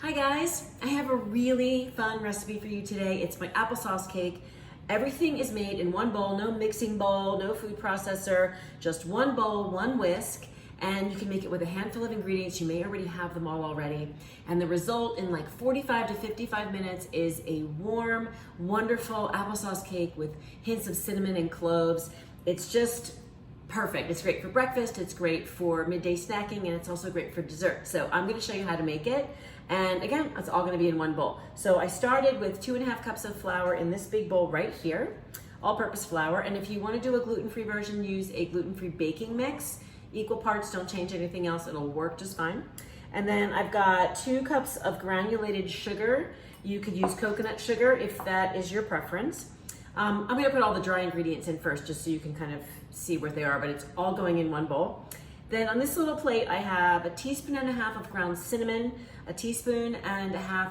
Hi guys, I have a really fun recipe for you today. It's my applesauce cake. Everything is made in one bowl, no mixing bowl, no food processor, just one bowl, one whisk, and you can make it with a handful of ingredients. You may already have them all already. And the result in like 45 to 55 minutes is a warm, wonderful applesauce cake with hints of cinnamon and cloves. It's just perfect. It's great for breakfast, it's great for midday snacking, and it's also great for dessert. So I'm gonna show you how to make it. And again, it's all gonna be in one bowl. So I started with 2.5 cups of flour in this big bowl right here, all-purpose flour. And if you wanna do a gluten-free version, use a gluten-free baking mix. Equal parts, don't change anything else, it'll work just fine. And then I've got 2 cups of granulated sugar. You could use coconut sugar if that is your preference. I'm gonna put all the dry ingredients in first just so you can kind of see where they are, but it's all going in one bowl. Then on this little plate, I have 1.5 teaspoons of ground cinnamon, 1.5 teaspoons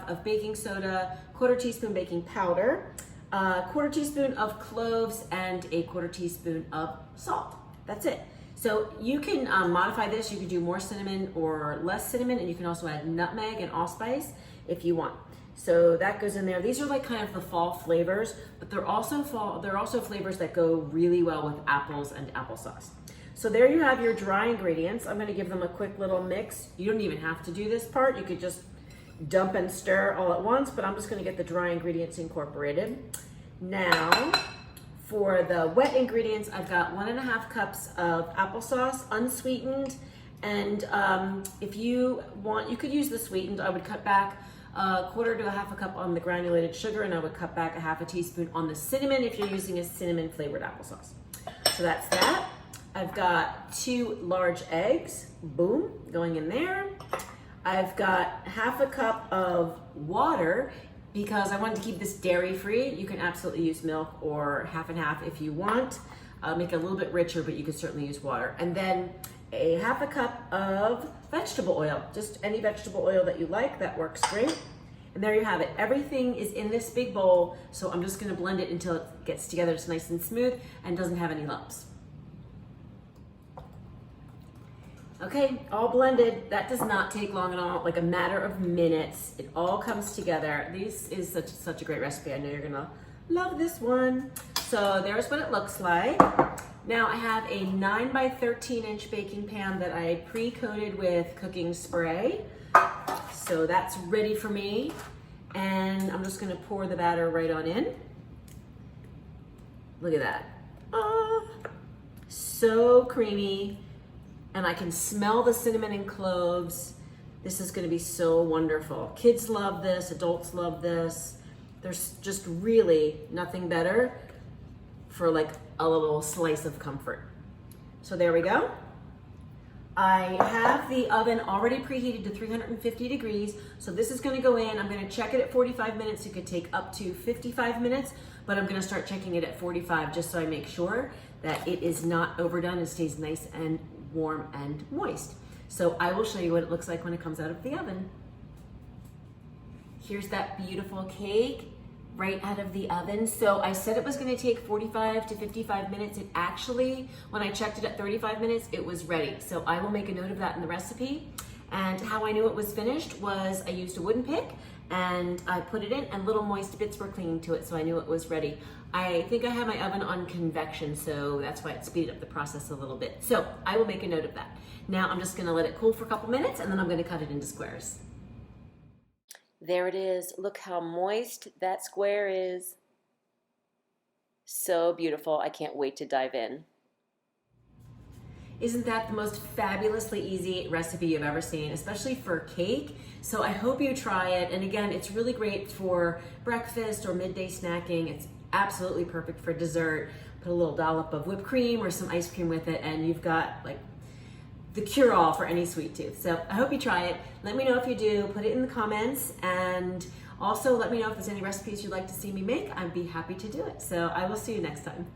of baking soda, 1/4 teaspoon baking powder, 1/4 teaspoon of cloves, and 1/4 teaspoon of salt. That's it. So you can modify this. You can do more cinnamon or less cinnamon, and you can also add nutmeg and allspice if you want. So that goes in there. These are like kind of the fall flavors, but they're also flavors that go really well with apples and applesauce. So there you have your dry ingredients. I'm gonna give them a quick little mix. You don't even have to do this part. You could just dump and stir all at once, but I'm just gonna get the dry ingredients incorporated. Now, for the wet ingredients, I've got 1.5 cups of applesauce, unsweetened. And if you want, you could use the sweetened. I would cut back 1/4 to 1/2 cup on the granulated sugar, and I would cut back 1/2 teaspoon on the cinnamon if you're using a cinnamon flavored applesauce. So that's that. I've got 2 large eggs, boom, going in there. I've got 1/2 cup of water because I wanted to keep this dairy free. You can absolutely use milk or 1/2 and 1/2 if you want. Make it a little bit richer, but you could certainly use water. And then 1/2 cup of vegetable oil, just any vegetable oil that you like, that works great. And there you have it. Everything is in this big bowl, so I'm just gonna blend it until it gets together. It's nice and smooth and doesn't have any lumps. Okay, all blended. That does not take long at all, like a matter of minutes. It all comes together. This is such a great recipe. I know you're gonna love this one. So there's what it looks like. Now I have a 9 by 13 inch baking pan that I pre-coated with cooking spray. So that's ready for me. And I'm just gonna pour the batter right on in. Look at that. Oh, so creamy. And I can smell the cinnamon and cloves. This is gonna be so wonderful. Kids love this, adults love this. There's just really nothing better for like a little slice of comfort. So there we go. I have the oven already preheated to 350 degrees. So this is gonna go in. I'm gonna check it at 45 minutes. It could take up to 55 minutes, but I'm gonna start checking it at 45 just so I make sure that it is not overdone and stays nice and warm and moist. So I will show you what it looks like when it comes out of the oven. Here's that beautiful cake right out of the oven. So I said it was gonna take 45 to 55 minutes. It actually, when I checked it at 35 minutes, it was ready. So I will make a note of that in the recipe. And how I knew it was finished was I used a wooden pick and I put it in and little moist bits were clinging to it, so I knew it was ready. I think I have my oven on convection, so that's why it speeded up the process a little bit. So I will make a note of that. Now I'm just gonna let it cool for a couple minutes and then I'm gonna cut it into squares. There it is. Look how moist that square is. So beautiful. I can't wait to dive in. Isn't that the most fabulously easy recipe you've ever seen, especially for cake? So I hope you try it. And again, it's really great for breakfast or midday snacking. It's absolutely perfect for dessert. Put a little dollop of whipped cream or some ice cream with it, and you've got like the cure-all for any sweet tooth. So I hope you try it. Let me know if you do. Put it in the comments, and also let me know if there's any recipes you'd like to see me make. I'd be happy to do it. So I will see you next time.